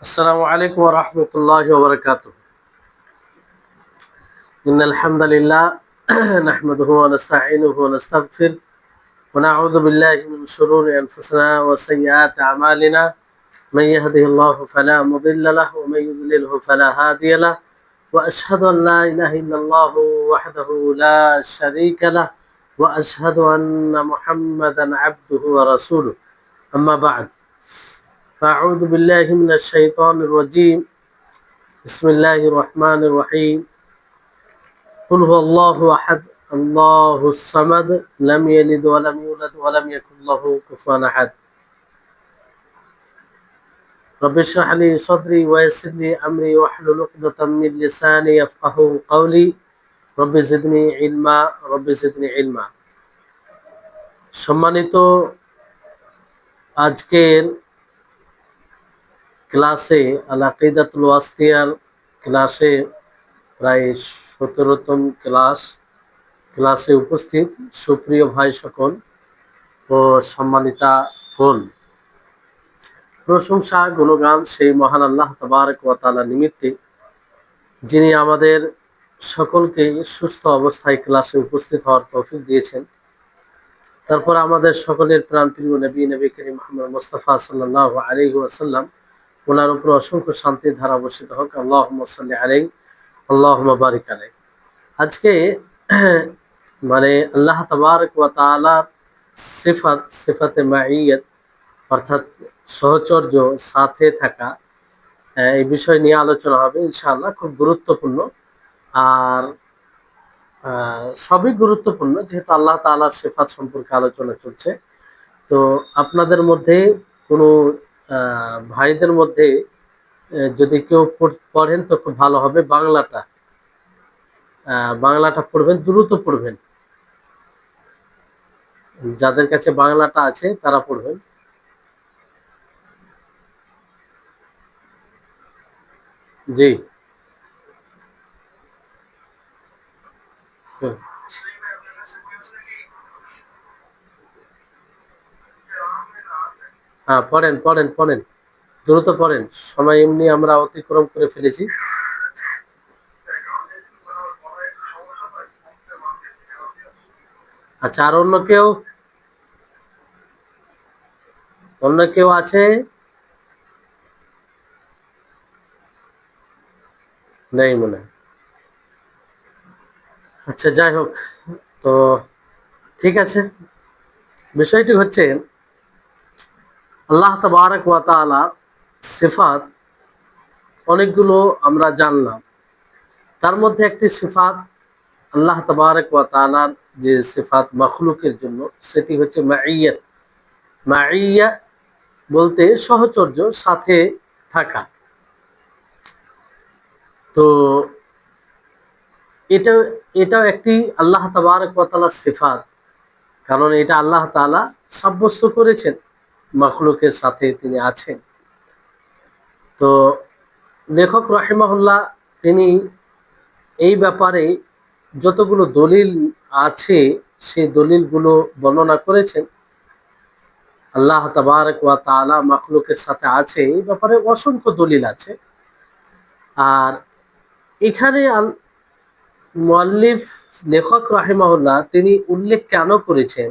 السلام عليكم ورحمة الله وبركاته. إن الحمد لله نحمده ونستعينه ونستغفر ونعوذ بالله من شرور أنفسنا وسيئات أعمالنا. من يهده الله فلا مضل له ومن يضلله فلا هادي له، وأشهد أن لا إله إلا الله وحده لا شريك له، وأشهد أن محمدا عبده ورسوله. أما بعد، فأعوذ بالله من الشيطان الرجيم. بسم الله الرحمن الرحيم. قل هو الله أحد الله الصمد لم يلد ولم يولد ولم يكن له كفوا أحد. رب اشرح لي صدري ويسر لي أمري واحلل عقدة من لساني يفقهوا قولي. رب زدني علما رب زدني علما. সম্মানিত, আজকের ক্লাসে আল আকিদাতুল ওয়াসিতিয়ার ক্লাসে প্রায় 17তম ক্লাসে উপস্থিত সুপ্রিয় ভাই সকল ও সম্মানিতা বোন, প্রশংসা গুণগান সেই মহান আল্লাহ তাবারক ওয়া তাআলা নিমিত্তে, যিনি আমাদের সকলকে সুস্থ অবস্থায় ক্লাসে উপস্থিত হওয়ার তৌফিক দিয়েছেন। তারপর আমাদের সকলের প্রাণপ্রিয় নবী করিম মুহাম্মদ মুস্তাফা সাল্লাল্লাহু আলাইহি ওয়াসাল্লাম, ওনার উপর অসংখ্য শান্তির ধারা বর্ষিত হোক। আল্লাহুম্মা সাল্লি আলাইহি আল্লাহুম্মা বারিক আলাইহি। আজকে আল্লাহ তাবারক ওয়া তাআলার সিফাতে মাইয়াত, অর্থাৎ সহচর্য, সাথে থাকা, এই বিষয় নিয়ে আলোচনা হবে ইনশাআল্লাহ। খুব গুরুত্বপূর্ণ, আর সবই গুরুত্বপূর্ণ যেহেতু আল্লাহ তাআলার সিফাত সম্পর্কে আলোচনা চলছে। তো আপনাদের মধ্যে কোনো ভাইদের মধ্যে যদি কেউ পড়েন তো খুব ভালো হবে। বাংলাটা পড়বেন, দ্রুত পড়বেন। যাদের কাছে বাংলাটা আছে তারা পড়বেন। জি, হ্যাঁ, পড়েন পড়েন পড়েন, দ্রুত পড়েন, সময় এমনি আমরা অতিক্রম করে ফেলেছি। আচ্ছা, আর অন্য কেউ আছে? নেই মনে হয়। আচ্ছা, যাই হোক, তো ঠিক আছে। বিষয়টি হচ্ছে আল্লাহ তাবারক ওয়া তাআলা সিফাত অনেকগুলো আমরা জানলাম। তার মধ্যে একটি সিফাত আল্লাহ তাবারক ওয়া তাআলার যে সিফাত মাখলুকের জন্য, সেটি হচ্ছে মাইয়াত। মাইয়া বলতে সহচর্য, সাথে থাকা। তো এটাও একটি আল্লাহ তাবারক ওয়া তাআলার সিফাত, কারণ এটা আল্লাহ তাআলা সাব্যস্ত করেছেন মাখলুকের সাথে তিনি আছেন। তো লেখক রাহিমাহুল্লাহ তিনি এই ব্যাপারে যতগুলো দলিল আছে সেই দলিলগুলো বর্ণনা করেছেন। আল্লাহ তাবারক ওয়া তাআলা মাখলুকের সাথে আছে, এই ব্যাপারে অসংখ্য দলিল আছে। আর এখানে মুআল্লিফ লেখক রাহিমাহুল্লাহ তিনি উল্লেখ কেন করেছেন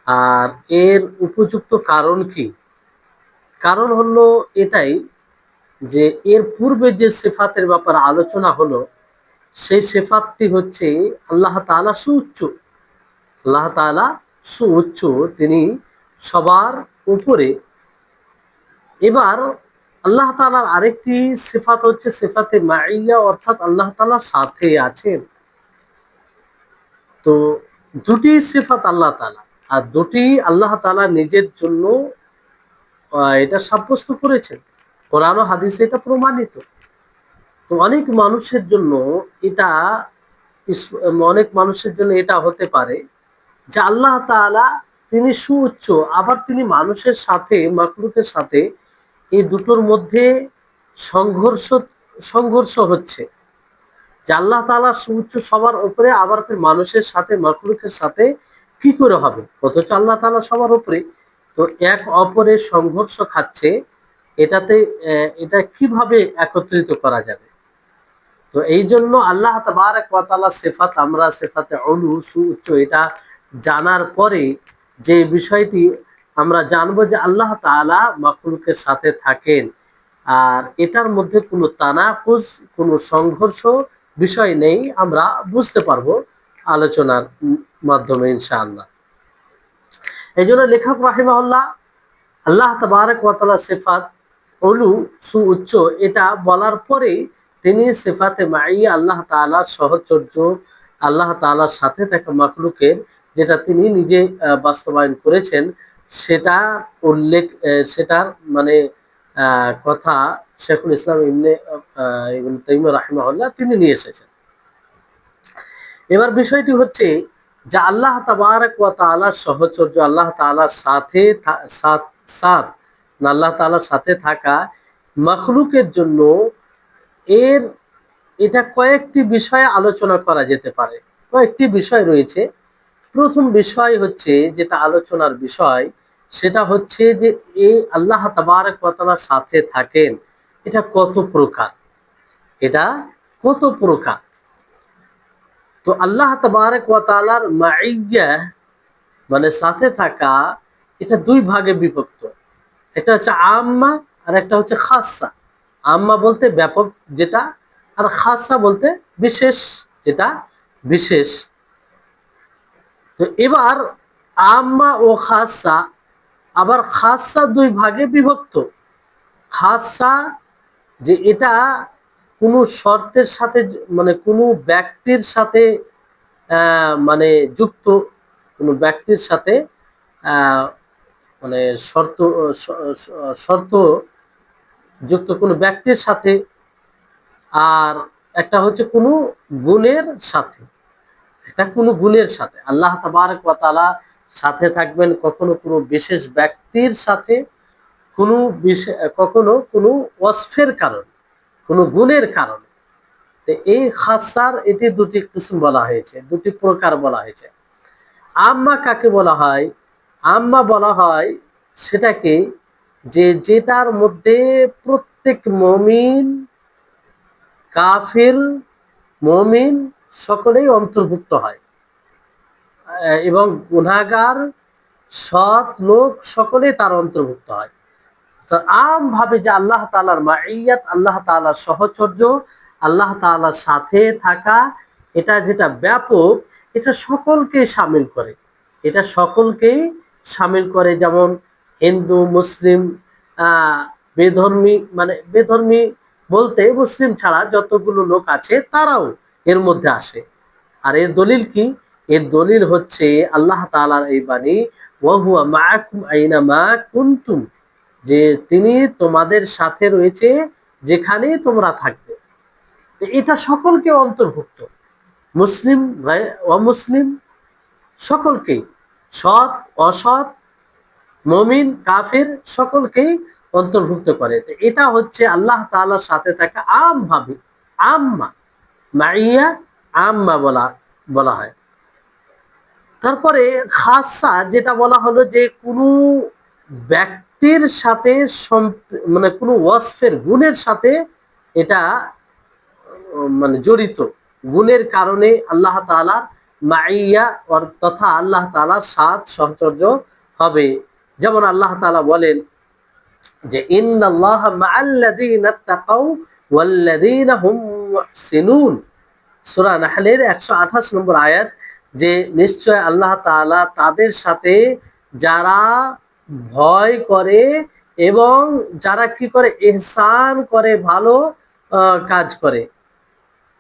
আর এর উপযুক্ত কারণ কি? কারণ হলো এটাই যে এর পূর্বে যে সিফাতের ব্যাপারে আলোচনা হলো, সেই সিফাতটি হচ্ছে আল্লাহ তাআলা সুউচ্চ। আল্লাহ তাআলা সুউচ্চ, তিনি সবার উপরে। এবার আল্লাহ তাআলার আরেকটি সিফাত হচ্ছে সিফাতে মাইয়া, অর্থাৎ আল্লাহ তাআলা সাথে আছেন। তো দুটি সিফাত আল্লাহ তাআলা, আর দুটি আল্লাহ তাআলা নিজের জন্য এটা সাব্যস্ত করেছেন। কোরআন ও হাদিসে এটা প্রমাণিত। তো অনেক মানুষের জন্য এটা হতে পারে যে আল্লাহ তাআলা তিনি সুউচ্চ, আবার তিনি মানুষের সাথে, মাখলুকের সাথে, এই দুটোর মধ্যে সংঘর্ষ হচ্ছে। যে আল্লাহ তাআলা সুউচ্চ সবার উপরে, আবার মানুষের সাথে, মাখলুকের সাথে কি করে হবে? অথচ আল্লাহ তাআলা সবার উপরে। তো এক অপরের সংঘর্ষ খাচ্ছে, এটাতে এটা কিভাবে একত্রিত করা যাবে। তো এই জন্য আল্লাহ তাবারক ওয়া তাআলা সিফাত, আমরা সিফাতে উলু সুউচ্চ এটা জানার পরে যে বিষয়টি আমরা জানবো যে আল্লাহ তাআলা মাখলুকের সাথে থাকেন, আর এটার মধ্যে কোনো তানাকুজ, কোনো সংঘর্ষ বিষয় নেই, আমরা বুঝতে পারবো আলোচনার মাধ্যমে ইনশাআল্লাহ। এই জন্য লেখক রাহিমাহুল্লাহ আল্লাহ তাবারক ওয়া তাআলা সিফাত উলু সুউচ্চ এটা বলার পরে তিনি সিফাতে মাইয়া আল্লাহ তাআলার সহচর্য, আল্লাহ তাআলার সাথে থাকা মাখলুকের যেটা তিনি নিজে বাস্তবায়ন করেছেন সেটা উল্লেখ, সেটার মানে কথা শেখুল ইসলাম ইবনে তাইমিয়া রাহিমাহুল্লাহ তিনি নিয়ে এসেছেন। এবার বিষয়টি হচ্ছে যে আল্লাহ তাবারক ওয়া তাআলার সহচর্য, আল্লাহ তাআলার সাথে সাথ আল্লাহ তাআলার সাথে থাকা মাখলুকের জন্য এর এটা কয়েকটি বিষয়ে আলোচনা করা যেতে পারে। কয়েকটি বিষয় রয়েছে। প্রথম বিষয় হচ্ছে যেটা আলোচনার বিষয় সেটা হচ্ছে যে এই আল্লাহ তাবারক ওয়া তাআলার সাথে থাকেন এটা কত প্রকার, এটা কত প্রকার। তো আল্লাহ তাবারক ওয়া তাআলার মাইয়া মানে সাথে থাকা এটা দুই ভাগে বিভক্ত। একটা হচ্ছে আম্মা আর একটা হচ্ছে খাসা। আম্মা বলতে ব্যাপক যেটা, আর খাসা বলতে বিশেষ যেটা, বিশেষ। তো এবার আম্মা ও খাসা, আবার খাসা দুই ভাগে বিভক্ত। খাসা যে এটা কোনো শর্তের সাথে মানে কোনো ব্যক্তির সাথে মানে যুক্ত, কোনো ব্যক্তির সাথে মানে শর্ত যুক্ত কোনো ব্যক্তির সাথে, আর একটা হচ্ছে কোনো গুণের সাথে, এটা কোনো গুণের সাথে আল্লাহ তাবারক ওয়া তাআলা সাথে থাকবেন কখনো কোনো বিশেষ ব্যক্তির সাথে, কোনো কখনো কোনো ওয়াসফের কারণে, কোনো গুণের কারণে। তো এই খাসার এটি দুটি কিসম বলা হয়েছে, দুটি প্রকার বলা হয়েছে। আম্মা কাকে বলা হয়? আম্মা বলা হয় সেটাকে যে যেটার মধ্যে প্রত্যেক মুমিন, কাফির, মুমিন সকলেই অন্তর্ভুক্ত হয়, এবং গুনাহগার, সৎ লোক সকলেই তার অন্তর্ভুক্ত হয়। আম ভাবে যে আল্লাহ তাআলার মাইয়াত, আল্লাহ তাআলার সহচর্য, আল্লাহ তাআলার সাথে থাকা এটা যেটা ব্যাপক, এটা সকলকে শামিল করে, এটা সকলকেই শামিল করে। যেমন হিন্দু, মুসলিম, বেধর্মী, মানে বেধর্মী বলতে মুসলিম ছাড়া যতগুলো লোক আছে তারাও এর মধ্যে আসে। আর এর দলিল কি? এর দলিল হচ্ছে আল্লাহ তাআলার এই বাণী, ওয়া হুয়া মাআকুম আইনামা কুনতুম, যে তিনি তোমাদের সাথে রয়েছে যেখানেই তোমরা থাকবে। তো এটা সকলকে অন্তর্ভুক্ত, মুসলিম অমুসলিম সকলকেই, সৎ অসৎ, মুমিন কাফির সকলকেই অন্তর্ভুক্ত করে। তো এটা হচ্ছে আল্লাহ তাআলার সাথে থাকা আম ভাবে, আম্মা মাইয়া আম্মা বলা হয়। তারপরে খাসা যেটা বলা হলো যে কোনো ব্যক্তির সাথে মানে কোনো ওয়াসফের গুণের সাথে এটা মানে জড়িত, গুণের কারণে আল্লাহ তাআলা মাইয়া তথা আল্লাহ তাআলার সাথ সহচর্য হবে। যেমন আল্লাহ তাআলা বলেন যে ইন্নাল্লাহা মাআল্লাযীনা তাকাউ ওয়াল্লাযীনা হুম মুহসিনুন, সূরা নাহলের 128 নম্বর আয়াত, যে নিশ্চয় আল্লাহ তাআলা তাদের সাথে যারা ভয় করে এবং যারা কি করে, ইহসান করে, ভালো কাজ করে।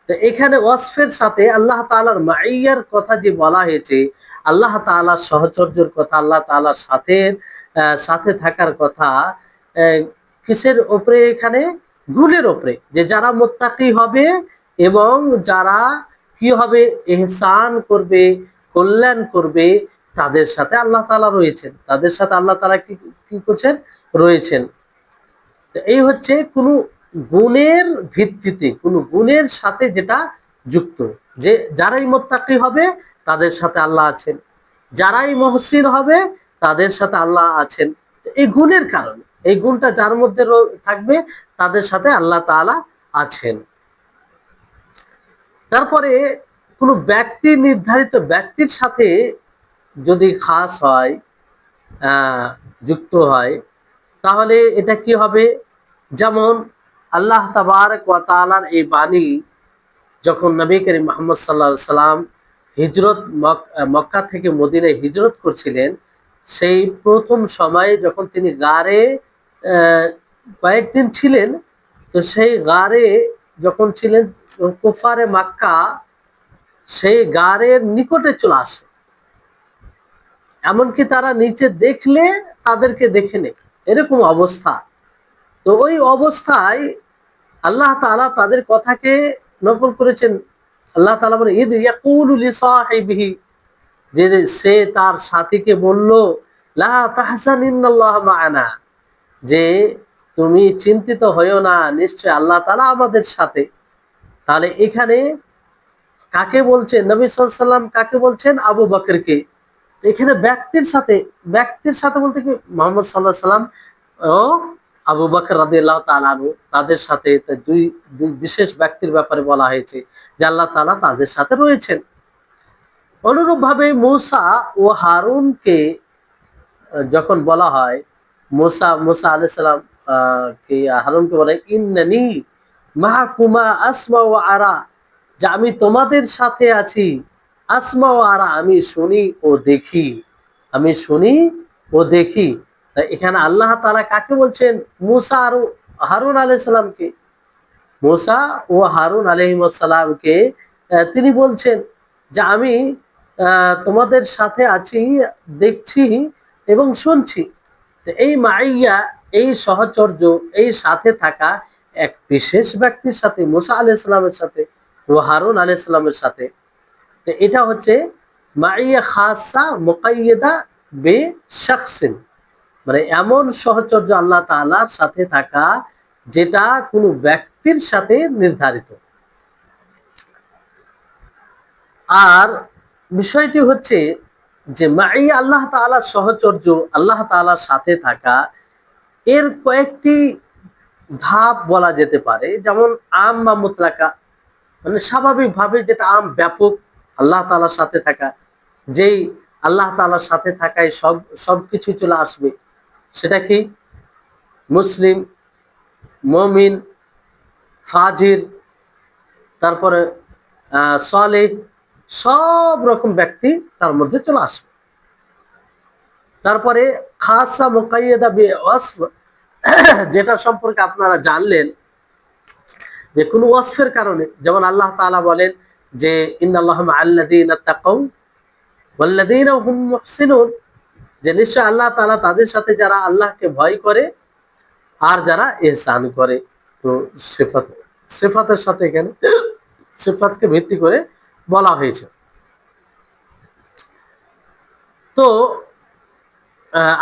তো এখানে ওয়াসফের সাথে আল্লাহ তাআলার মাইয়ার কথা যে বলা হয়েছে, আল্লাহ তাআলার সহচর্যের কথা, আল্লাহ তাআলার সাথে থাকার কথা, কিসের উপরে? এখানে গুণের উপরে, যে যারা মুত্তাকি হবে এবং যারা কি হবে, ইহসান করবে, কল্যাণ করবে, তাদের সাথে আল্লাহ তাআলা রয়েছেন, তাদের সাথে আল্লাহ তাআলা কি করছেন, রয়েছেন। তো এই হচ্ছে কোনো গুণের ভিত্তিতে, কোনো গুণের সাথে যেটা যুক্ত, যে যারাই মুত্তাকি হবে তাদের সাথে আল্লাহ আছেন, যারাই মুহসিন হবে তাদের সাথে আল্লাহ আছেন। এই গুণের কারণে, এই গুণটা যার মধ্যে থাকবে তাদের সাথে আল্লাহ তাআলা আছেন। তারপরে কোনো ব্যক্তি, নির্ধারিত ব্যক্তির সাথে যদি খাস হয়, যুক্ত হয়, তাহলে এটা কি হবে? যেমন আল্লাহ তাবারক ওয়া তাআলার এই বাণী যখন নবী করিম মুহাম্মদ সাল্লাল্লাহু আলাইহি সাল্লাম হিজরত মক্কা থেকে মদিনায় হিজরত করছিলেন, সেই প্রথম সময়ে যখন তিনি গারে কয়েকদিন ছিলেন, তো সেই গারে যখন ছিলেন, কুফারে মক্কা সেই গারের নিকটে চলে আসে, এমনকি তারা নিচে দেখলে তাদেরকে দেখে নেয়, এরকম অবস্থা। তো ওই অবস্থায় আল্লাহ তাআলা তাদের কথাকে নকল করেছেন। আল্লাহ তাআলা বলে, ইদ ইয়াকুলু লিসাহিবিহি, যে সে তার সাথীকে বলল, লা তাহজান ইন্নাল্লাহ মা'ানা, যে তুমি চিন্তিত হইও না, নিশ্চয় আল্লাহ তাআলা আমাদের সাথে। তাহলে এখানে কাকে বলছেন? নবী সাল্লাল্লাহু আলাইহি ওয়াসাল্লাম কাকে বলছেন? আবু বকরকে। এখানে ব্যক্তির সাথে, ব্যক্তির সাথে বলতে কি মুহাম্মদ সাল্লাল্লাহু আলাইহি ওয়াসাল্লাম ও আবু বকর রাদিয়াল্লাহু তাআলা আনহু, তাদের সাথে দুই দুই বিশেষ ব্যক্তির ব্যাপারে বলা হয়েছে যে আল্লাহ তাআলা তাদের সাথে রয়েছেন। অনুরূপভাবে মুসা ও হারুনকে যখন বলা হয়, মুসা আলাইহিস সালাম কে হারুনকে বলে, ইন্নানি মাআকুমা আসমা ওয়া আরা, যে আমি তোমাদের সাথে আছি, আসমা ওয়া আরা, আমি শুনি ও দেখি, আমি শুনি ও দেখি। এখানে আল্লাহ তাআলা কাকে বলছেন? মুসা আর হারুন আলাইহিস সালামকে। মুসা ও হারুন আলাইহিস সালামকে তিনি বলছেন যে আমি তোমাদের সাথে আছি, দেখছি এবং শুনছি। তো এই মাইয়া, এই সহচর্য, এই সাথে থাকা এক বিশেষ ব্যক্তির সাথে, মুসা আলাইহিস সালামের সাথে ও হারুন আলাইহিস সালামের সাথে। তো এটা হচ্ছে মাইয়া খাসা মুকাইয়াদা বে শাখসিন, মানে এমন সহচর্য আল্লাহ তাআলার সাথে থাকা যেটা কোনো ব্যক্তির সাথে নির্ধারিত। আর বিষয়টি হচ্ছে যে মাইয়া আল্লাহ তাআলার সহচর্য, আল্লাহ তাআলার সাথে থাকা, এর কয়েকটি ধাপ বলা যেতে পারে। যেমন আম বা মুতলাকা, মানে স্বাভাবিকভাবে যেটা আম, ব্যাপক, আল্লাহ তাআলার সাথে থাকা, যেই আল্লাহ তাআলার সাথে থাকায় সবকিছু চলে আসবে, সেটা কি? মুসলিম, মুমিন, ফাজির, তারপরে সালেহ, সব রকম ব্যক্তি তার মধ্যে চলে আসবে। তারপরে খাসা মুকাইয়াদা বি ওয়াসফ, যেটা সম্পর্কে আপনারা জানলেন যে কোনো ওয়াসফের কারণে, যেমন আল্লাহ তাআলা বলেন যে ইন্নাল্লাহা মা'আল্লাযীনা তাকাউ ওয়াল্লাযীনা হুম মুহসিনুন, যে নিশ্চয় আল্লাহ তাআলা তাদের সাথে যারা আল্লাহকে ভয় করে আর যারা ইহসান করে। তো সিফাতের সাথে এখানে সিফাতকে ভিত্তি করে বলা হয়েছে। তো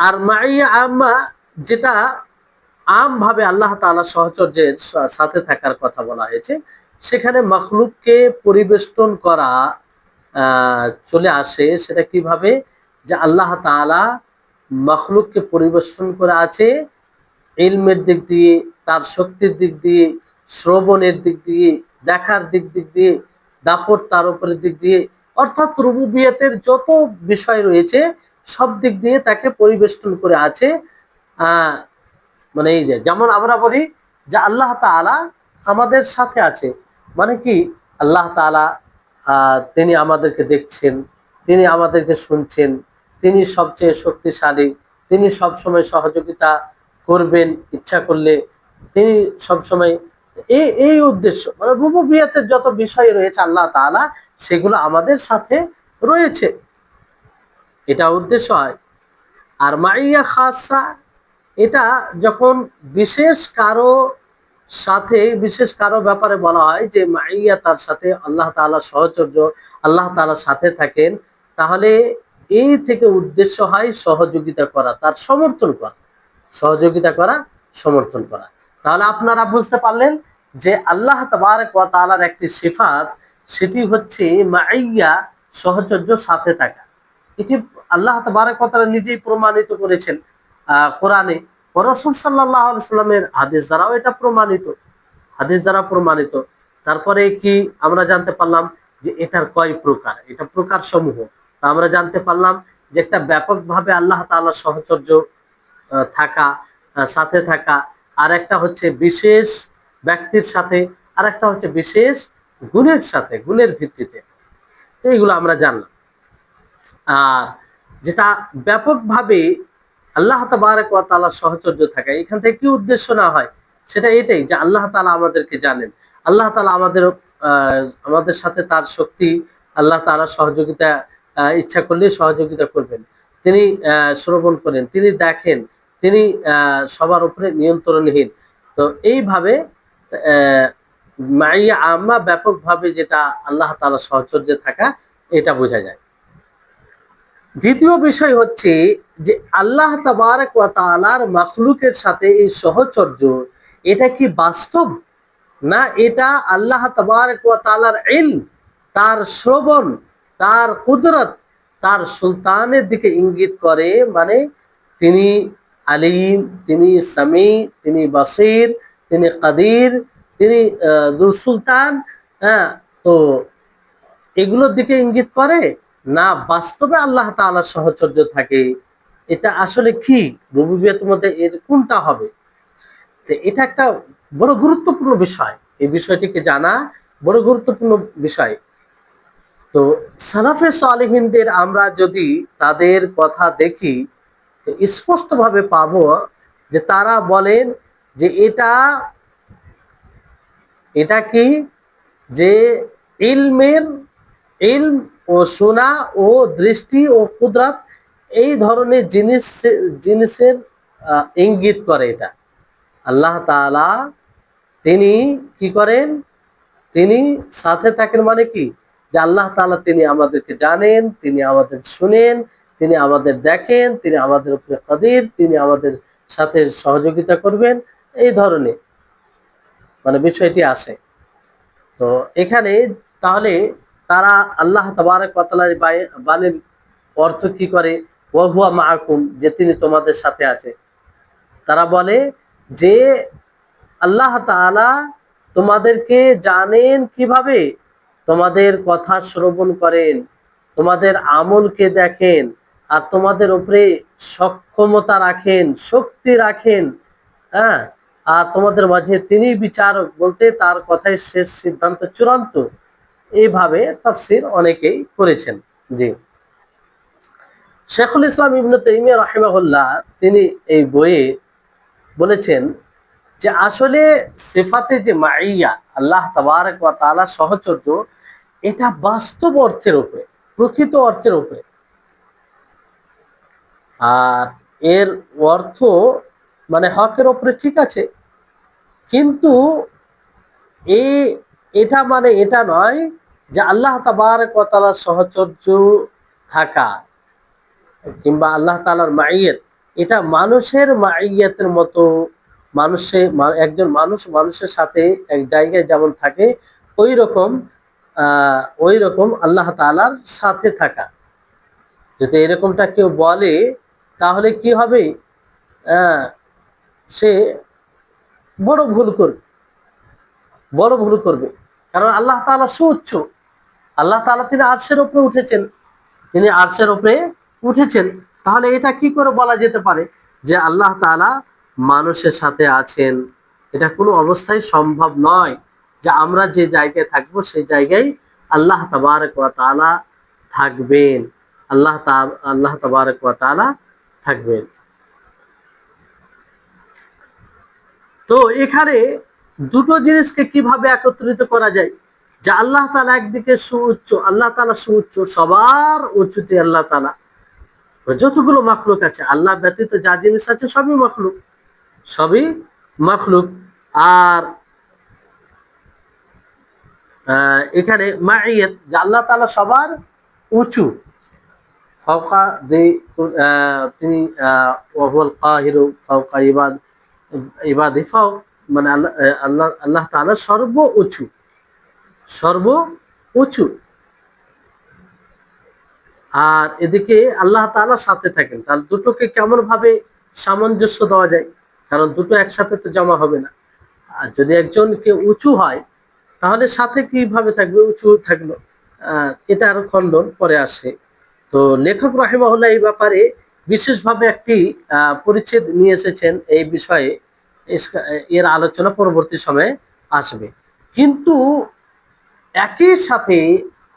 আর মাইয়া আম্মা, যেটা আমভাবে আল্লাহ তাআলা সহচর্যের সাথে থাকার কথা বলা হয়েছে, সেখানে মখলুককে পরিবেষ্টন করা চলে আসে। সেটা কিভাবে? যে আল্লাহ তাআলা মখলুককে পরিবেষ্টন করে আছে ইলমের দিক দিয়ে, তার শক্তির দিক দিয়ে, শ্রবণের দিক দিয়ে, দেখার দিক দিয়ে, দাপট তার উপরের দিক দিয়ে, অর্থাৎ রুবুবিয়তের যত বিষয় রয়েছে সব দিক দিয়ে তাকে পরিবেষ্টন করে আছে। মানে এই যে যেমন আমরা বলি যে আল্লাহ তাআলা আমাদের সাথে আছে, মানে কি? আল্লাহ তাআলা তিনি আমাদেরকে দেখছেন, তিনি আমাদেরকে শুনছেন, তিনি সবচেয়ে শক্তিশালী, তিনি সবসময় সহযোগিতা করবেন ইচ্ছা করলে, তিনি সবসময়, এই উদ্দেশ্য, মানে রুবুবিয়তের যত বিষয় রয়েছে আল্লাহ তাআলা সেগুলো আমাদের সাথে রয়েছে, এটা উদ্দেশ্য হয়। আর মাইয়া খাসা, এটা যখন বিশেষ কারো সাথে, বিশেষ কারো ব্যাপারে বলা হয় যে মাইয়া, তার সাথে আল্লাহ তাআলা সহচর্য, আল্লাহ তাআলা সাথে থাকেন, তাহলে এই থেকে উদ্দেশ্য হয় সহযোগিতা করা, তার সমর্থন করা, সহযোগিতা করা, সমর্থন করা। তাহলে আপনারা বুঝতে পারলেন যে আল্লাহ তাবারক ওয়া তাআলার একটি সিফাত, সেটি হচ্ছে মাইয়া, সহচর্য, সাথে থাকা। এটি আল্লাহ তাবারক ওয়া তাআলা নিজেই প্রমাণিত করেছেন কোরআনে। রাসূল সাল্লাল্লাহু আলাইহি সাল্লামের হাদিস দ্বারাও এটা প্রমাণিত, হাদিস দ্বারা প্রমাণিত। তারপরে কি আমরা জানতে পারলাম যে এটার কয় প্রকার, এটা প্রকার সমূহ। তা আমরা জানতে পারলাম যে একটা ব্যাপকভাবে আল্লাহ তাআলার সাহচর্য থাকা, সাথে থাকা, আর একটা হচ্ছে বিশেষ ব্যক্তির সাথে, আর একটা হচ্ছে বিশেষ গুণের সাথে, গুণের ভিত্তিতে। তো এইগুলো আমরা জানলাম। আর যেটা ব্যাপকভাবে আল্লাহ তাবারক ওয়া তাআলার সাহচর্য থাকা, এখান থেকে কি উদ্দেশ্য না হয় সেটা এটাই যে আল্লাহ তাআলা আমাদেরকে জানেন, আল্লাহ তাআলা আমাদের সাথে তার শক্তি, আল্লাহ তাআলা সহযোগিতা ইচ্ছা করলে সহযোগিতা করবেন। তিনি শ্রবণ করেন, তিনি দেখেন, তিনি সবার উপরে নিয়ন্ত্রণহীন। তো এইভাবে মাইয়া আম্মা ব্যাপকভাবে যেটা আল্লাহ তাআলা সাহচর্যে থাকা, এটা বোঝা যায়। দ্বিতীয় বিষয় হচ্ছে যে আল্লাহ তাবারক ওয়া তাআলার মাখলুকের সাথে এই সহচর্য, এটা কি বাস্তব, না এটা আল্লাহ তাবারক ওয়া তাআলার ইলম, তার শ্রবণ, তার কুদরত, তার সুলতানের দিকে ইঙ্গিত করে। মানে তিনি আলিম, তিনি সামি, তিনি বাসির, তিনি কাদির, তিনি দু সুলতান। হ্যাঁ, তো এগুলোর দিকে ইঙ্গিত করে, না বাস্তবে আল্লাহ তাআলার সাহচর্য থাকে। এটা আসলে কি রুবুবিয়তের মধ্যে এর কোনটা হবে? তো এটা একটা বড় গুরুত্বপূর্ণ বিষয়, এই বিষয়টিকে জানা বড় গুরুত্বপূর্ণ বিষয়। তো সালাফে সালেহিনদের আমরা যদি তাদের কথা দেখি, তো স্পষ্টভাবে পাবো যে তারা বলেন যে এটা কি, যে ইলমের, ইলম ও শোনা ও দৃষ্টি ও কুদরত, এই ধরনের জিনিসের ইঙ্গিত করে। এটা আল্লাহ তাআলা তিনি কি করেন, তিনি সাথে থাকেন। মানে কি, যে আল্লাহ তাআলা তিনি আমাদেরকে জানেন, তিনি আমাদের শুনেন, তিনি আমাদের দেখেন, তিনি আমাদের উপরে কাদির, তিনি আমাদের সাথে সহযোগিতা করবেন, এই ধরনের মানে বিষয়টি আসে। তো এখানে তাহলে তারা আল্লাহ তাবারক ওয়া তাআলার বাণীর অর্থ কি করে, ওয়া হুয়া মাআকুম, যে তিনি তোমাদের সাথে আছে। তারা বলে যে আল্লাহ তাআলা তোমাদেরকে জানেন কিভাবে, তোমাদের কথা শ্রবণ করেন, তোমাদের আমলকে দেখেন, আর তোমাদের উপরে সক্ষমতা রাখেন, শক্তি রাখেন। হ্যাঁ, আর তোমাদের মাঝে তিনি বিচারক, বলতে তার কথাই শেষ সিদ্ধান্ত চূড়ান্ত। এইভাবে তাফসীর অনেকেই করেছেন। জি, শেখুল ইসলাম ইবনে তাইমিয়া রাহিমাহুল্লাহ তিনি এই বইয়ে বলেছেন যে আসলে সিফাতে যে মাইয়া, আল্লাহ তাবারক ওয়া তাআলা সাহচর্য, এটা বাস্তব অর্থের উপরে, প্রকৃত অর্থের উপরে। আর এর অর্থ মানে হকের উপরে, ঠিক আছে, কিন্তু এই এটা মানে এটা নয় যে আল্লাহ তাবারক ওয়া তাআলার সাহচর্য থাকা কিংবা আল্লাহ তাআলার মাইয়াত, এটা মানুষের মাইয়াতের মতো। একজন মানুষ মানুষের সাথে এক জায়গায় যেমন থাকে, ওই রকম ওই রকম আল্লাহ তাআলার সাথে থাকা। যদি এরকমটা কেউ বলে তাহলে কি হবে, সে বড় ভুল করবে, বড় ভুল করবে। কারণ আল্লাহ তাআলা সুউচ্চ, আল্লাহ তাআলা তিনি আরশের উপরে উঠেছেন, তিনি আরশের উপরে উঠেছেন। তাহলে এটা কি করে বলা যেতে পারে যে আল্লাহ তাআলা মানুষের সাথে আছেন? এটা কোনো অবস্থায় সম্ভব নয় যে আমরা যে জায়গায় থাকবো সেই জায়গায় আল্লাহ তাবারক ওয়া তাআলা থাকবেন, আল্লাহ তাবারক ওয়া তাআলা থাকবেন। তো এখানে দুটো জিনিসকে কিভাবে একত্রিত করা যায়, যে আল্লাহ তাআলা একদিকে সুউচ্চ, আল্লাহ তাআলা সুউচ্চ, সবার উচ্চতে আল্লাহ তাআলা, যতগুলো মাখলুক আছে আল্লাহ ব্যতীত যা জিনিস আছে সবই মাখলুক, সবই মাখলুক। আর এখানে মাইয়াত, যে আল্লাহ তাআলা সবার উঁচু, ফাওকা তিনি ওয়া হুয়াল কাহিরু ফাওকা ইবাদি ফাওক, মানে আল্লাহ তাআলা সর্ব উঁচু, সর্ব উঁচু। আর এদিকে আল্লাহ তাআলা সাথে থাকেন, তার দুটোকে কেমন ভাবে সামঞ্জস্য দেওয়া যায়? কারণ দুটো একসাথে তো জমা হবে না। আর যদি একজনকে উঁচু হয় তাহলে সাথে কিভাবে থাকবে, উঁচু থাকলো। এটা আরো খণ্ডন পরে আসে। তো লেখক রাহিমাহুল্লাহ এই ব্যাপারে বিশেষভাবে একটি পরিচ্ছেদ নিয়ে এসেছেন এই বিষয়ে। এর আলোচনা পরবর্তী সময়ে আসবে। কিন্তু একই সাথে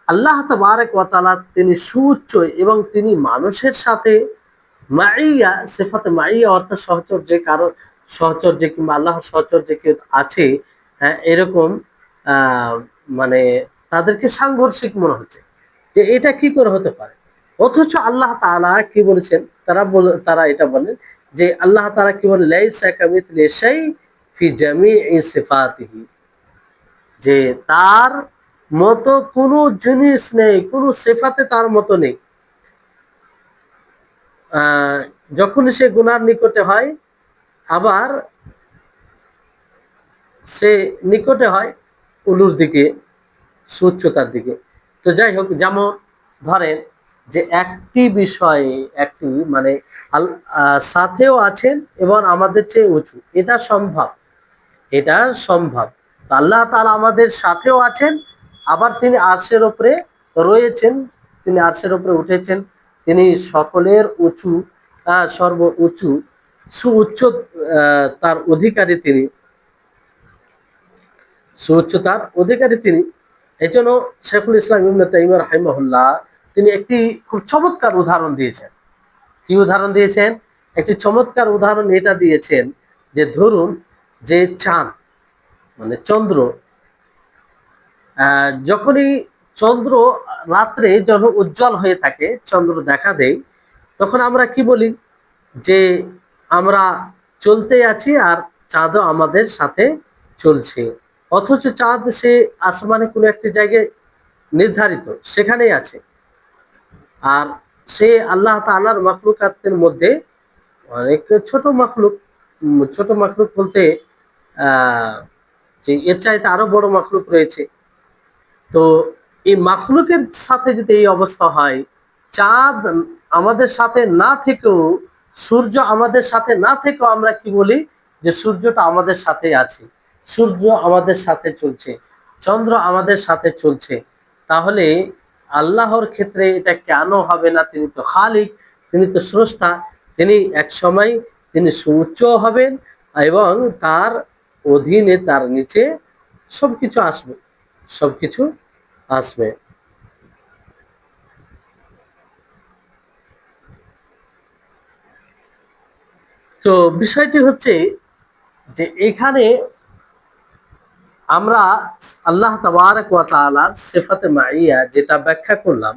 আল্লাহ তাবারক ওয়া তাআলা তিনি সুউচ্চ এবং তিনি মানুষের সাথে মাইয়া, সিফাতে মাইয়া অর্থাৎ সহচর্যে, কারো সহচর্যে কিংবা আল্লাহর সহচর্যে কেউ আছে, এরকম আহ, মানে তাদেরকে সাংঘর্ষিক মনে হচ্ছে যে এটা কি করে হতে পারে। অথচ আল্লাহ তাআলা কি বলেছেন, তারা এটা বলেন যে আল্লাহ তাআলা কি বলেন, লাইসা কামিথলি শাই ফি জামিই সিফাতিহি, যে তার মতো কোনো জিনিস নেই, কোনো সিফাতে তার মতো নেই। আহ যখন সে গুনার নিকটে হয়, আবার সে নিকটে হয় উলুর দিকে, সুউচ্চতার দিকে। তো যাই হোক, যেমন ধরেন যে একটি বিষয়ে একটি মানে সাথেও আছেন এবং আমাদের চেয়ে উঁচু, এটা সম্ভব, এটা সম্ভব। তো আল্লাহ তাআলা আমাদের সাথেও আছেন, আবার তিনি আরশের উপরে রয়েছেন, তিনি আরশের উপরে উঠেছেন, তিনি সকলের উঁচু, সর্ব উঁচু, সুউচ্চ তার অধিকারী তিনি, সুউচ্চতার অধিকারী তিনি। এই জন্য শেখুল ইসলাম ইবনে তাইমিয়া রাহিমাহুল্লাহ তিনি একটি খুব চমৎকার উদাহরণ দিয়েছেন। কি উদাহরণ দিয়েছেন? একটি চমৎকার উদাহরণ এটা দিয়েছেন যে ধরুন যে চাঁদ মানে চন্দ্র, যখনই চন্দ্র রাত্রে যখন উজ্জ্বল হয়ে থাকে, চন্দ্র দেখা দেয়, তখন আমরা কি বলি যে আমরা চলতে আছি আর চাঁদও আমাদের সাথে চলছে। অথচ চাঁদ সে আসমানে কোনো একটি জায়গায় নির্ধারিত, সেখানেই আছে। আর সে আল্লাহ তাআলার মাখলুকাতের মধ্যে অনেক ছোট মাখলুক, ছোট মাখলুক বলতে যে এর চাইতে আরো বড় মাখলুক রয়েছে। তো এই মাখলুকের সাথে যদি এই অবস্থা হয়, চাঁদ আমাদের সাথে না থেকেও, সূর্য আমাদের সাথে না থেকেও আমরা কি বলি যে সূর্যটা আমাদের সাথে আছে, সূর্য আমাদের সাথে চলছে, চন্দ্র আমাদের সাথে চলছে, তাহলে আল্লাহর ক্ষেত্রে এটা কেন হবে না? তিনি তো খালিক, তিনি তো স্রষ্টা, তিনি এক সময় তিনি সুউচ্চ হবেন এবং তার অধীনে, তার নিচে সবকিছু আসবে, সবকিছু আসবে। তো বিষয়টি হচ্ছে যে এখানে আমরা আল্লাহ তাবারক ওয়া তাআলার সিফাতে মাইয়া যেটা ব্যাখ্যা করলাম,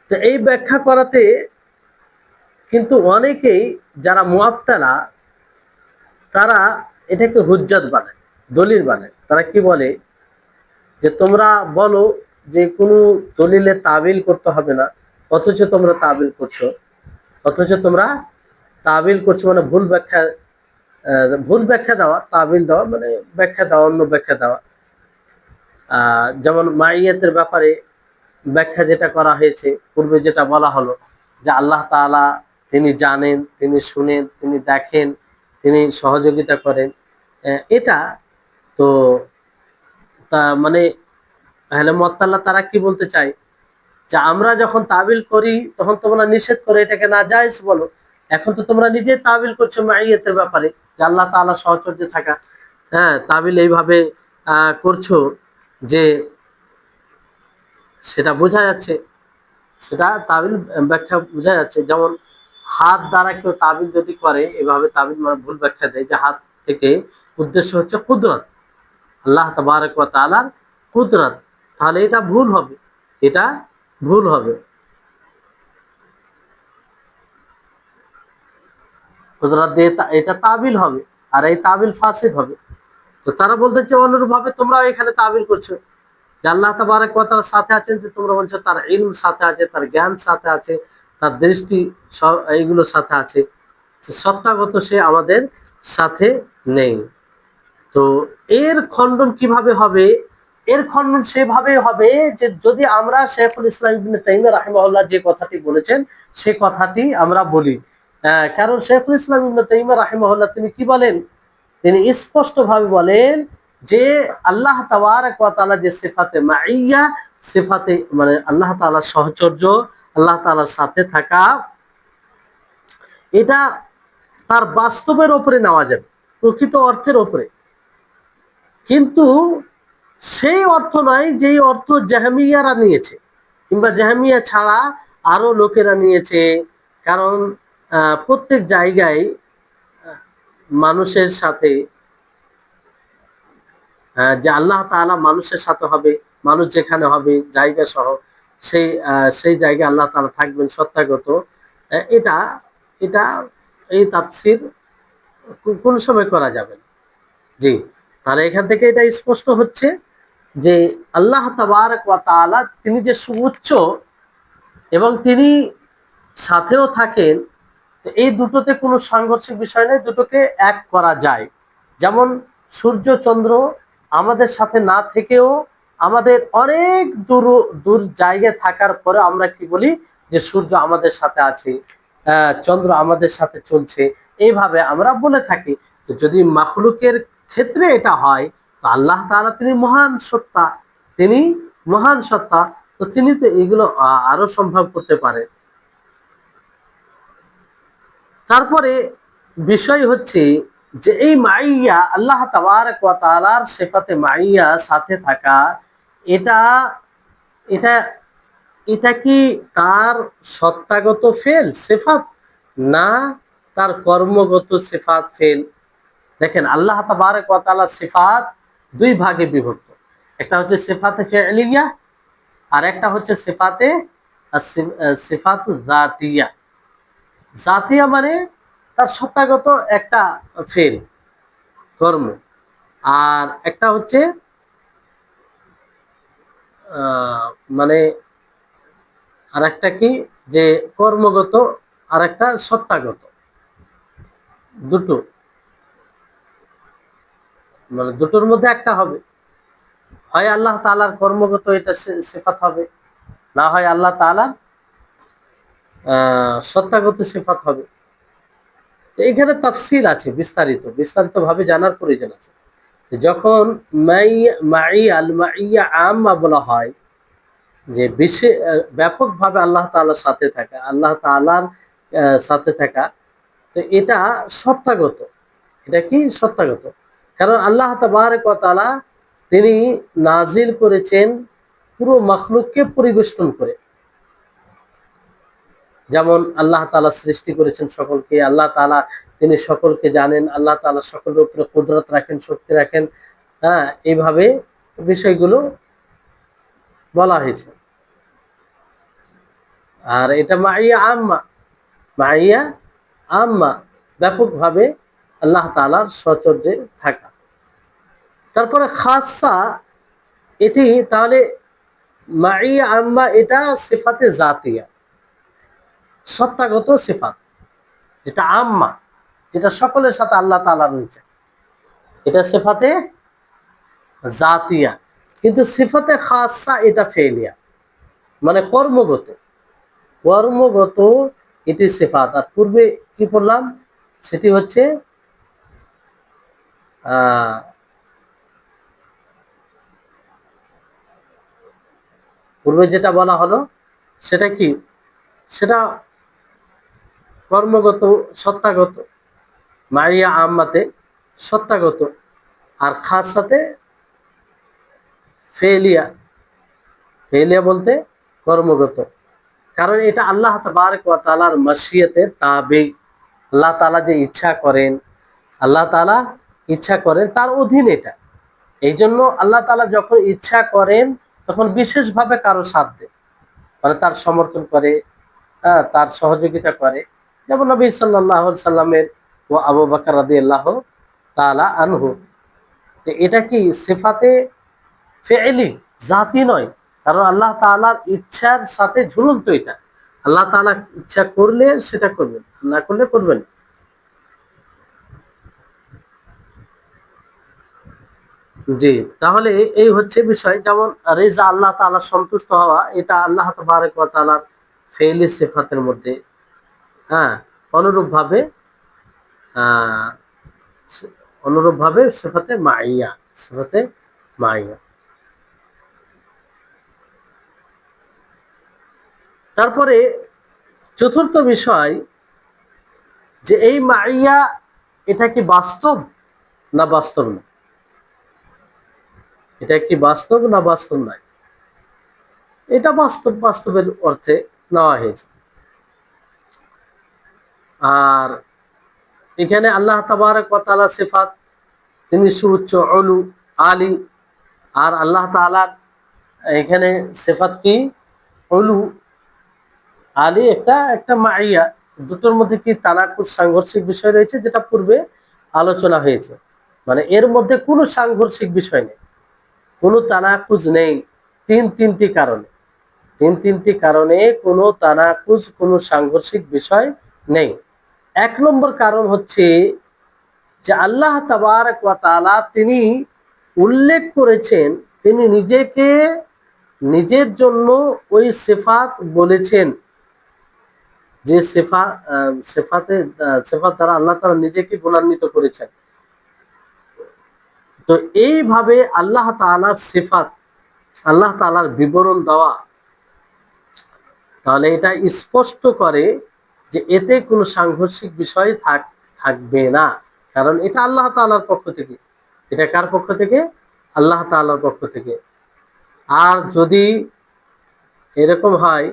তো এই ব্যাখ্যা করাতে কিন্তু অনেকেই যারা মুআত্তালা, তারা এটাকে হুজ্জাত বানায়, দলিল বানায়। তারা কি বলে যে তোমরা বলো যে কোনো দলিলে তাবিল করতে হবে না, অথচ তোমরা তাবিল করছো, অথচ তোমরা তাবিল করছো মানে ভুল ব্যাখ্যা, ভুল ব্যাখ্যা দেওয়া, তাবিল দেওয়া মানে ব্যাখ্যা দেওয়া, অন্য ব্যাখ্যা দেওয়া। যেমন মাইয়াতের ব্যাপারে ব্যাখ্যা যেটা করা হয়েছে, পূর্বে যেটা বলা হলো যে আল্লাহ তাআলা তিনি জানেন, তিনি শুনেন, তিনি দেখেন, তিনি সহযোগিতা করেন, এটা তো তা মানে আহলে মুআত্তালা তারা কি বলতে চায় যে আমরা যখন তাবিল করি তখন তোমরা নিষেধ করে এটাকে নাজায়েজ বলো, এখন তো তোমরা নিজে তাবিল করছো মাইয়াতের ব্যাপারে যে আল্লাহ তাআলা সহচর্যে থাকা, হ্যাঁ তাবিল এইভাবে করছো যে সেটা বোঝা যাচ্ছে, সেটা তাবিল ব্যাখ্যা বোঝা যাচ্ছে। যেমন হাত দ্বারা কেউ তাবিল যদি করে, এভাবে তাবিল মানে ভুল ব্যাখ্যা দেয় যে হাত থেকে উদ্দেশ্য হচ্ছে কুদরত, আল্লাহ তাবারক ওয়া তাআলার কুদরত, তাহলে এটা ভুল হবে, এটা ভুল হবে, কুদরত দিয়ে এটা তাবিল হবে, আর এই তাবিল ফাসিদ হবে। তো তারা বলতে চায় অনুরূপ ভাবে তোমরাও এখানে তাবিল করছো যে আল্লাহ তাবারক ওয়া তাআলার সাথে আছেন, যে তোমরা বলছো তার ইলম সাথে আছে, তার জ্ঞান সাথে আছে, তার দৃষ্টি এইগুলোর সাথে আছে, সত্তাগত সে আমাদের সাথে নেই। তো এর খণ্ডন কিভাবে হবে? এর খণ্ডন সেভাবে হবে যে যদি আমরা শেখুল ইসলাম ইবনে তাইমিয়া রাহিমাহুল্লাহ যে কথাটি বলেছেন সে কথাটি আমরা বলি কারণ শেখুল ইসলাম ইবনে তাইমিয়া রাহিমাহুল্লাহ তিনি কি বলেন, তিনি স্পষ্ট ভাবে বলেন যে আল্লাহ তাবারক ওয়া তাআলা যে সিফাতে মাইয়া, সিফাতে মানে আল্লাহ তাআলার সহচর্য, আল্লাহ তাআলার সাথে থাকা, এটা তার বাস্তবের উপরে নেওয়া যাবে, প্রকৃত অর্থের উপরে, কিন্তু সেই অর্থ নয় যেই অর্থ জাহমিয়ারা নিয়েছে, কিংবা জাহমিয়া ছাড়া আরো লোকেরা নিয়েছে। কারণ প্রত্যেক জায়গায় মানুষের সাথে যে আল্লাহ তাআলা মানুষের সাথে হবে, মানুষ যেখানে হবে জায়গা সহ, সেই জায়গায় আল্লাহ তাআলা থাকবেন সত্তাগত, এটা এটা এই তাফসীর কোন সময় করা যাবে না। জি, তাহলে এখান থেকে এটা স্পষ্ট হচ্ছে যে আল্লাহ তাবারক ওয়া তাআলা তিনি যে সুউচ্চ এবং তিনি সাথেও থাকেন, তো এই দুটোতে কোনো সাংঘর্ষিক বিষয় নেই, দুটোকে এক করা যায়। যেমন সূর্য চন্দ্র আমাদের সাথে না থেকেও আমাদের অনেক দূর দূর জায়গায় থাকার পরে আমরা কি বলি যে সূর্য আমাদের সাথে আছে, চন্দ্র আমাদের সাথে চলছে, এইভাবে আমরা বলে থাকি। তো যদি মাখলুকের ক্ষেত্রে এটা হয়, তো আল্লাহ তাআলা তিনি মহান সত্তা, তিনি মহান সত্তা, তো তিনি তো এগুলো আরো সম্ভব করতে পারে। তারপরে বিষয় হচ্ছে যে এই মাইয়া আল্লাহ তাবারক ওয়া তাআলার সিফাতে মাইয়া, সাথে থাকা, এটা এটা এটা কি তার সত্তাগত ফেল সিফাত, না তার কর্মগত সিফাত ফেল? দেখেন আল্লাহ তাবারক ওয়া তাআলার সিফাত দুই ভাগে বিভক্ত, একটা হচ্ছে সিফাতে ফি'লিয়া, আর একটা হচ্ছে সিফাতু যাতিয়া। জাতিয়া মানে তার সত্তাগত একটা ফেল, কর্ম। আর একটা হচ্ছে মানে আর একটা কি, যে কর্মগত, আর একটা সত্তাগত, দুটো, মানে দুটোর মধ্যে একটা হবে। হয় আল্লাহ তাআলার কর্মগত এটা সিফাত হবে, না হয় আল্লাহ তাআলার সত্তাগত সিফাত হবে। তো এখানে তাফসীল আছে, বিস্তারিত বিস্তারিত ভাবে জানার প্রয়োজন আছে। যখন মাইয়া আম্মা বলা হয়, যে বিশেষ ব্যাপকভাবে আল্লাহ তাআলার সাথে থাকা, আল্লাহ তাআলার সাথে থাকা, তো এটা সত্তাগত, এটা কি সত্তাগত। কারণ আল্লাহ তাবারক ওয়া তাআলা তিনি নাজিল করেছেন পুরো মাখলুককে পরিবেষ্টন করে। যেমন আল্লাহ তাআলা সৃষ্টি করেছেন সকলকে, আল্লাহ তাআলা তিনি সকলকে জানেন, আল্লাহ তাআলা সকলের উপরে কুদরত রাখেন, শক্তি রাখেন। হ্যাঁ, এইভাবে বিষয়গুলো বলা হয়েছে। আর এটা মাইয়া আম্মা, ব্যাপকভাবে আল্লাহ তাআলার সচর্যে থাকা। তারপরে খাসা, এটি তাহলে মাইয়া আম্মা এটা সিফাতে জাতিয়া, সত্তাগত সিফাত, যেটা আম্মা, যেটা সকলের সাথে আল্লাহ তাআলা রয়েছে, এটা সিফাতে জাতিয়া। কিন্তু সিফাতে খাসা এটা ফেলিয়া, মানে কর্মগত, কর্মগত এটি সিফাত। আর পূর্বে কি পড়লাম, সেটি হচ্ছে পূর্বে যেটা বলা হলো সেটা কি, সেটা কর্মগত, সত্তাগত, মারিয়া আম্মাতে সত্তাগত, আর খাসাতে ফেলিয়া, ফেলিয়া বলতে কর্মগত। কারণ এটা আল্লাহ তাবারক ওয়া তাআলার মাশিয়াতে তাবে, আল্লাহ তাআলা যে ইচ্ছা করেন, আল্লাহ তাআলা ইচ্ছা করেন তার অধীন এটা। এই জন্য আল্লাহ তাআলা যখন ইচ্ছা করেন তখন বিশেষভাবে কারো সাথ দেন, মানে তার সমর্থন করে, তার সহযোগিতা করে। যেমন নবী সাল্লাল্লাহু আলাইহি সাল্লামের ও আবু বকর রাদিয়াল্লাহু তাআলা আনহু। তো এটা কি সিফাতে ফেইলি, জাতি নয়। কারণ আল্লাহ তাআলার ইচ্ছার সাথে ঝুলন্ত এটা, আল্লাহ তাআলা ইচ্ছা করলে সেটা করবেন, না করলে করবেন। জি, তাহলে এই হচ্ছে বিষয়। যেমন রেজা, আল্লাহ তাআলা সন্তুষ্ট হওয়া, এটা আল্লাহ তাবারক ওয়া তাআলার ফেইলি সিফাতের মধ্যে। হ্যাঁ, অনুরূপভাবে আহ অনুরূপভাবে সিফাতে মাইয়া, সিফাতে মাইয়া। তারপরে চতুর্থ বিষয় যে এই মাইয়া এটা কি বাস্তব না বাস্তব না, এটা কি বাস্তব না বাস্তব নয়? এটা বাস্তব, বাস্তবের অর্থে নেওয়া হয়েছে। আর এখানে আল্লাহ তাবারক ওয়া তাআলা সিফাত, তিনি সুউচ্চ, উলু, আলী। আর আল্লাহ তাআলার এখানে সিফাত কি? উলু, আলী, একটা একটা মাইয়া। দুটোর মধ্যে কি তানাকুজ, সাংঘর্ষিক বিষয় রয়েছে, যেটা পূর্বে আলোচনা হয়েছে। মানে এর মধ্যে কোনো সাংঘর্ষিক বিষয় নেই, কোনো তানাকুজ নেই। তিনটি কারণে, তিনটি কারণে কোনো তানাকুজ, কোনো সাংঘর্ষিক বিষয় নেই। এক নম্বর কারণ হচ্ছে যে আল্লাহ তাবারক ওয়া তাআলা তিনি উল্লেখ করেছেন, তিনি নিজেকে নিজের জন্য ওই সিফাত বলেছেন, যে সিফাত দ্বারা আল্লাহ তাআলা নিজেকে গুণান্বিত করেছেন। তো এইভাবে আল্লাহ তাআলার সিফাত, আল্লাহ তাআলার বিবরণ দেওয়া, তাহলে এটা স্পষ্ট করে যে এতে কোনো সাংঘর্ষিক বিষয় থাকবে না। কারণ এটা আল্লাহ তাআলার পক্ষ থেকে। এটা কার পক্ষ থেকে? আল্লাহ তাআলার পক্ষ থেকে। আর যদি এরকম হয়,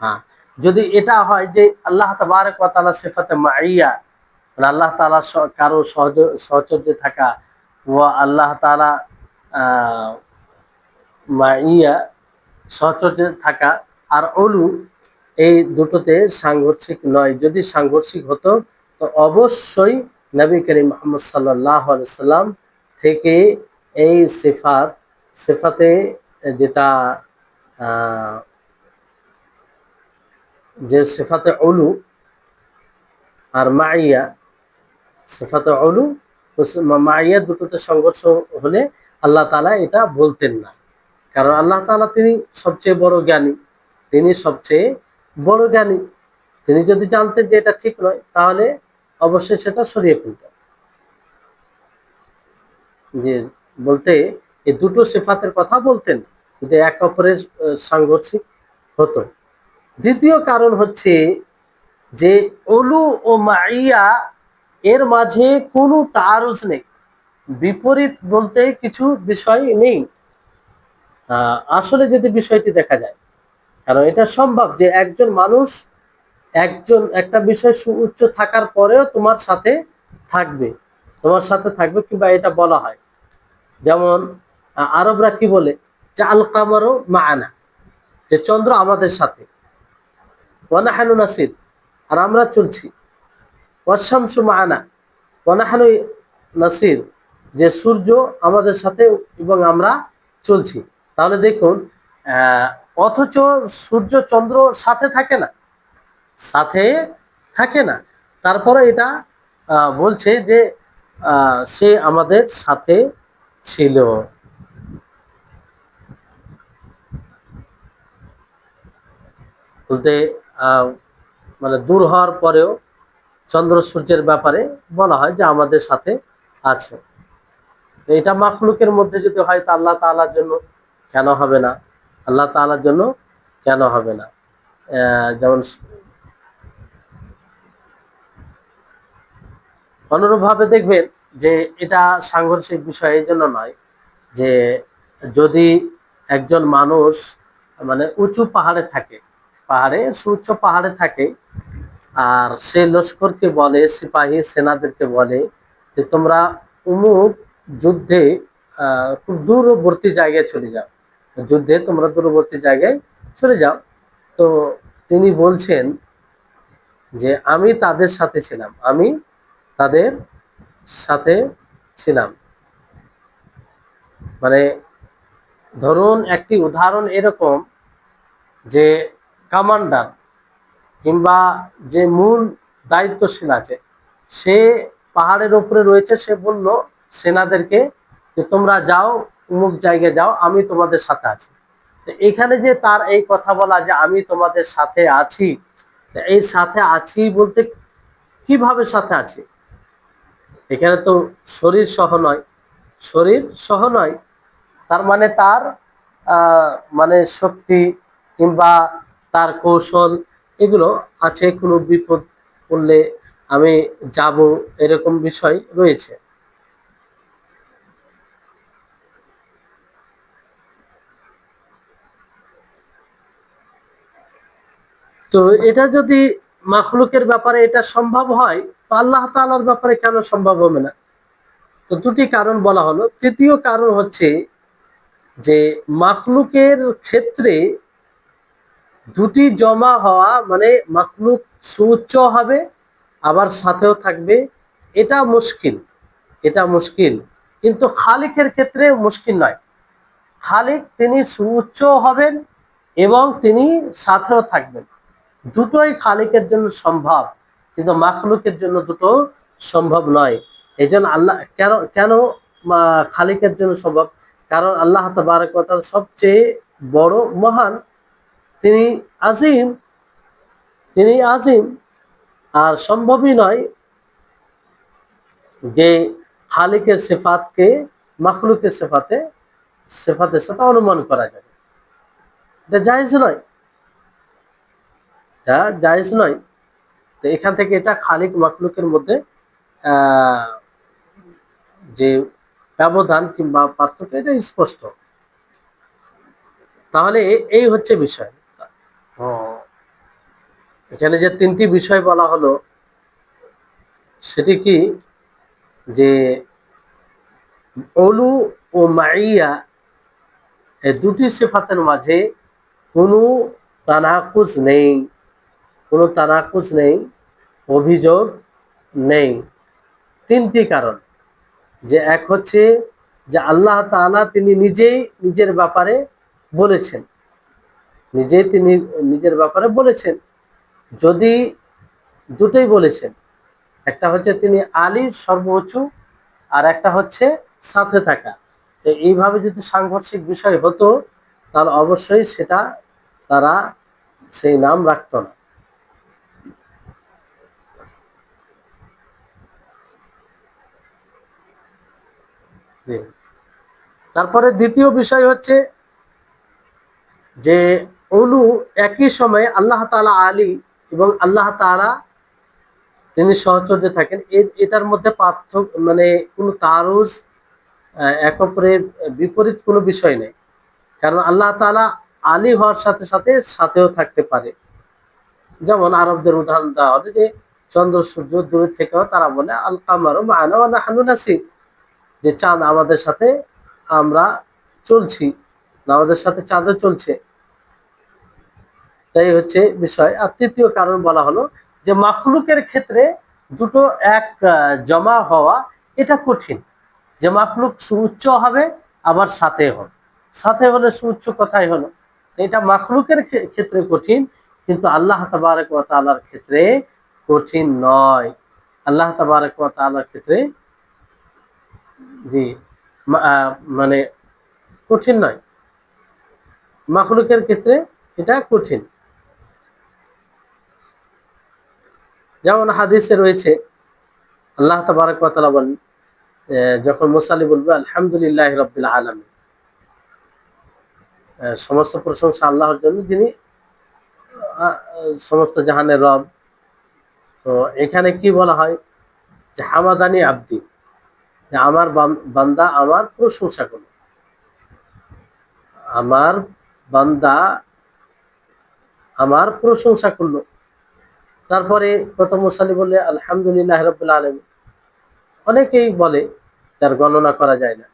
হ্যাঁ, যদি এটা হয় যে আল্লাহ তাবারক ওয়া তাআলা সিফাতে মাইয়া, মানে আল্লাহ তাআলা কারো সহচর্যে থাকা, ও আল্লাহ তাআলা মাইয়া, সহচর্যে থাকা, আর উলু, এই দুটোতে সাংঘর্ষিক নয়। যদি সাংঘর্ষিক হতো তো অবশ্যই নবী করিম মুহাম্মদ সাল্লাল্লাহু আলাইহি সাল্লাম থেকে এই সিফাতে যেটা যে সিফাতে উলু আর মাইয়া, সিফাতে উলু মাইয়া দুটোতে সংঘর্ষ হলে আল্লাহ তাআলা এটা বলতেন না। কারণ আল্লাহ তাআলা তিনি সবচেয়ে বড় জ্ঞানী, তিনি সবচেয়ে বড় জ্ঞানী। তিনি যদি জানতেন যে এটা ঠিক নয়, তাহলে অবশ্যই সেটা সরিয়ে ফেলতেন। যে বলতে এই দুটো সিফাতের কথা বলতেন, যদি এক অপরের সাংঘর্ষিক হতো। দ্বিতীয় কারণ হচ্ছে যে উলু ও মাইয়া এর মাঝে কোনো তাআরুজ নেই, বিপরীত বলতে কিছু বিষয় নেই। আসলে যদি বিষয়টি দেখা যায়, কারণ এটা সম্ভব যে একজন মানুষ একটা বিষয় সুউচ্চ থাকার পরেও তোমার সাথে থাকবে, তোমার সাথে থাকবে, কিংবা এটা বলা হয় যেমন আরবরা কি বলে যে আল কামারু মাআনা, যে চন্দ্র আমাদের সাথে, ওয়া নাহনু নাসির, আর আমরা চলছি, ওয়াশ শামসু মাআনা ওয়া নাহনু নাসির, যে সূর্য আমাদের সাথে এবং আমরা চলছি। তাহলে দেখুন, অথচ সূর্য চন্দ্র সাথে থাকে না, সাথে থাকে না, তারপরে এটা বলছে যে সে আমাদের সাথে ছিল। বলতে মানে দূর হওয়ার পরেও চন্দ্র সূর্যের ব্যাপারে বলা হয় যে আমাদের সাথে আছে। তো এটা মাখলুকের মধ্যে যদি হয়, তা আল্লাহ তাআলার জন্য কেন হবে না? আল্লাহ তাআলার জন্য কেন হবে না? যেমন অনুরূপভাবে দেখবেন যে এটা সাংঘর্ষিক বিষয় এই জন্য নয় যে যদি একজন মানুষ মানে উঁচু পাহাড়ে থাকে, সুউচ্চ পাহাড়ে থাকে, আর সে লস্করকে বলে, সিপাহী সেনাদেরকে বলে যে তোমরা অমুক যুদ্ধে খুব দূরবর্তী জায়গায় চলে যাও, যুদ্ধে তোমরা দূরবর্তী জায়গায় চলে যাও। তো তিনি বলছেন যে আমি তাদের সাথে ছিলাম, আমি তাদের সাথে ছিলাম। মানে ধরুন একটি উদাহরণ এরকম যে কমান্ডার কিংবা যে মূল দায়িত্বশীল আছে, সে পাহাড়ের উপরে রয়েছে, সে বলল সেনাদেরকে যে তোমরা যাও, অমুক জায়গায় যাও, আমি তোমাদের সাথে আছি। তো এখানে যে তার এই কথা বলা যে আমি তোমাদের সাথে আছি, এই সাথে আছি বলতে কিভাবে সাথে আছি? এখানে তো শরীর সহ নয়, শরীর সহ নয়, তার মানে তার মানে শক্তি কিংবা তার কৌশল এগুলো আছে, কোনো বিপদ পড়লে আমি যাব, এরকম বিষয় রয়েছে। তো এটা যদি মাখলুকের ব্যাপারে এটা সম্ভব হয়, তো আল্লাহ তাআলার ব্যাপারে কেন সম্ভব হবে না? তো দুটি কারণ বলা হলো। তৃতীয় কারণ হচ্ছে যে মাখলুকের ক্ষেত্রে দুটি জমা হওয়া, মানে মাখলুক সুউচ্চ হবে আবার সাথেও থাকবে, এটা মুশকিল, এটা মুশকিল। কিন্তু খালিকের ক্ষেত্রে মুশকিল নয়। খালিক তিনি সুউচ্চ হবেন এবং তিনি সাথেও থাকবেন, দুটোই খালিকের জন্য সম্ভব, কিন্তু মাখলুকের জন্য দুটো সম্ভব নয়। এই জন্য আল্লাহ কেন কেন খালিকের জন্য সম্ভব? কারণ আল্লাহ তাবারক ওয়া তাআলা সবচেয়ে বড়, মহান, তিনি আজিম, তিনি আজিম। আর সম্ভবই নয় যে খালিকের সিফাতকে মাখলুকের সিফাতের সাথে অনুমান করা যাবে, এটা জায়েজ নয়, এটা জায়েজ নয়। তো এখান থেকে এটা খালিক মাখলুকের মধ্যে আহ যে ব্যবধান কিংবা পার্থক্য, এটা স্পষ্ট। তাহলে এই হচ্ছে বিষয়। তো এখানে যে তিনটি বিষয় বলা হলো, সেটি কি? যে অলু ও মাইয়া, এই দুটি সিফাতের মাঝে কোনো তানাকুজ নেই, কোনো তানাকুজ নেই, অভিযোগ নেই। তিনটি কারণ, যে এক হচ্ছে যে আল্লাহ তাআলা তিনি নিজেই নিজের ব্যাপারে বলেছেন, নিজেই তিনি নিজের ব্যাপারে বলেছেন। যদি দুটোই বলেছেন, একটা হচ্ছে তিনি আলী সর্বোচ্চ, আর একটা হচ্ছে সাথে থাকা। তো এইভাবে যদি সাংঘর্ষিক বিষয় হতো, তাহলে অবশ্যই সেটা তারা সেই নাম রাখতো না। জি। তারপরে দ্বিতীয় বিষয় হচ্ছে যে উলু, একই সময়ে আল্লাহ তাআলা আলী এবং আল্লাহ তাআলা তিনি সহচর্যে থাকেন, এটার মধ্যে পার্থক্য, মানে কোনো তারুজ, এক অপরের বিপরীত কোনো বিষয় নেই। কারণ আল্লাহ তাআলা আলী হওয়ার সাথে সাথে সাথেও থাকতে পারে। যেমন আরবদের উদাহরণ দেওয়া হলে যে চন্দ্র সূর্য দূরে থেকেও তারা বলে আল কামারু মা'ানা ওয়া নাহনু নাসির, যে চাঁদ আমাদের সাথে, আমরা চলছি, আমাদের সাথে চাঁদও চলছে। তাই হচ্ছে বিষয়। আর তৃতীয় কারণ বলা হলো যে মাখলুকের ক্ষেত্রে দুটো এক জমা হওয়া এটা কঠিন, যে মাখলুক সুউচ্চ হবে আবার সাথে হবে, সাথে হলে সুউচ্চ কথাই হলো। এটা মাখলুকের ক্ষেত্রে কঠিন, কিন্তু আল্লাহ তাবারক ওয়া তাআলার ক্ষেত্রে কঠিন নয়। আল্লাহ তাবারক ওয়া তাআলার ক্ষেত্রে জি মানে কঠিন নয়, মাখলুকের ক্ষেত্রে এটা কঠিন। যেমন হাদিসে রয়েছে, আল্লাহ তাবারক ওয়া তাআলা বলেন, যখন মুসা আলী বলবে আলহামদুলিল্লাহি রাব্বিল আলামিন, সমস্ত প্রশংসা আল্লাহর জন্য, যিনি সমস্ত জাহানের রব। তো এখানে কি বলা হয় যে হামাদানি আব্দি, যে আমার বান্দা আমার প্রশংসা করলো, আমার বান্দা আমার প্রশংসা করলো। তারপরে কত মুসা আলী বললে আলহামদুলিল্লাহি রাব্বিল আলামিন, অনেকেই বলে, যার গণনা করা যায় না।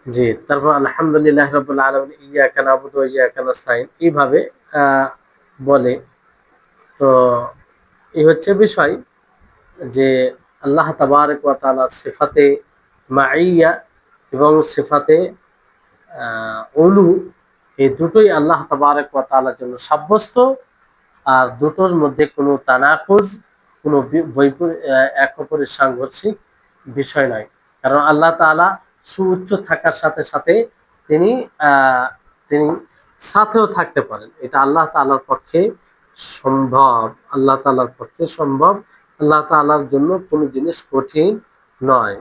জি। তারপর আলহামদুলিল্লাহ রাব্বুল আলামিন, ইয়াকা নাবুদু ওয়া ইয়াকা নাস্তাইন, এইভাবে আহ, বলে। তো এই হচ্ছে বিষয়, যে আল্লাহ তাবারক ওয়া তাআলা সিফাতে মাইয়া এবং সিফাতে উলু, এই দুটোই আল্লাহ তাবারক ওয়া তাআলার জন্য সাব্যস্ত। আর দুটোর মধ্যে কোনো তানাকুজ, কোনো এক অপরের সাংঘর্ষিক বিষয় নয়। কারণ আল্লাহ তাআলা সুউচ্চ থাকার সাথে সাথে তিনি তিনি সাথেও থাকতে পারেন, এটা আল্লাহ তাআলার পক্ষে সম্ভব। আল্লাহ তাআলার পক্ষে সম্ভব। আল্লাহ তাআলার জন্য কোনো জিনিস কঠিন নয়,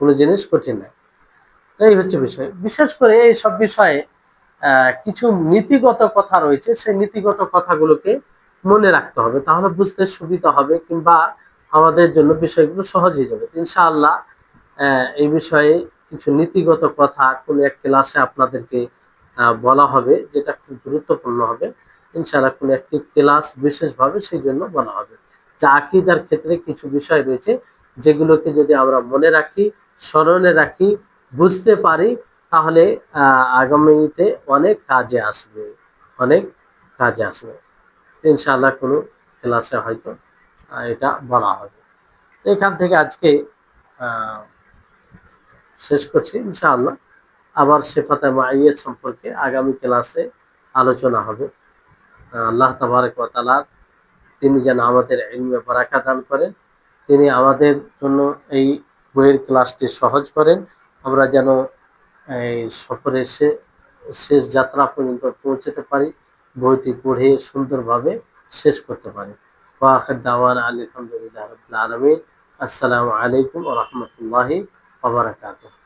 কোনো জিনিস কঠিন নয়। এই হচ্ছে বিষয়। বিশেষ করে এই সব বিষয়ে কিছু নীতিগত কথা রয়েছে, সেই নীতিগত কথাগুলোকে মনে রাখতে হবে, তাহলে বুঝতে সুবিধা হবে, কিংবা আমাদের জন্য বিষয়গুলো সহজ হয়ে যাবে। ইনশাআল্লাহ এই বিষয়ে কিছু নীতিগত কথা কোনো এক ক্লাসে আপনাদেরকে বলা হবে, যেটা খুব গুরুত্বপূর্ণ হবে। ইনশাআল্লাহ কোনো একটি ক্লাস বিশেষভাবে সেই জন্য বলা হবে। যা আকীদার ক্ষেত্রে কিছু বিষয় রয়েছে, যেগুলোকে যদি আমরা মনে রাখি, স্মরণে রাখি, বুঝতে পারি, তাহলে আগামীতে অনেক কাজে আসবে, অনেক কাজে আসবে। ইনশাআল্লাহ কোনো ক্লাসে হয়তো এটা বলা হবে। তো এখান থেকে আজকে আহ, শেষ করছি। ইনশাআল্লাহ আবার সিফাতে মাইয়্যিত সম্পর্কে আগামী ক্লাসে আলোচনা হবে। আল্লাহ তাবারক ওয়া তাআলা তিনি যেন আমাদের ইলমে বারাকা দান করেন, তিনি আমাদের জন্য এই বইয়ের ক্লাসটি সহজ করেন, আমরা যেন এই সফরে শেষ যাত্রা পর্যন্ত পৌঁছতে পারি, বইটি পড়ে সুন্দরভাবে শেষ করতে পারি। ওয়া আখির দাওয়ানা আলহামদুলিল্লাহি রাব্বিল আলামিন। আসসালামু আলাইকুম ওয়া রাহমাতুল্লাহি ওয়া বারাকাতুহু।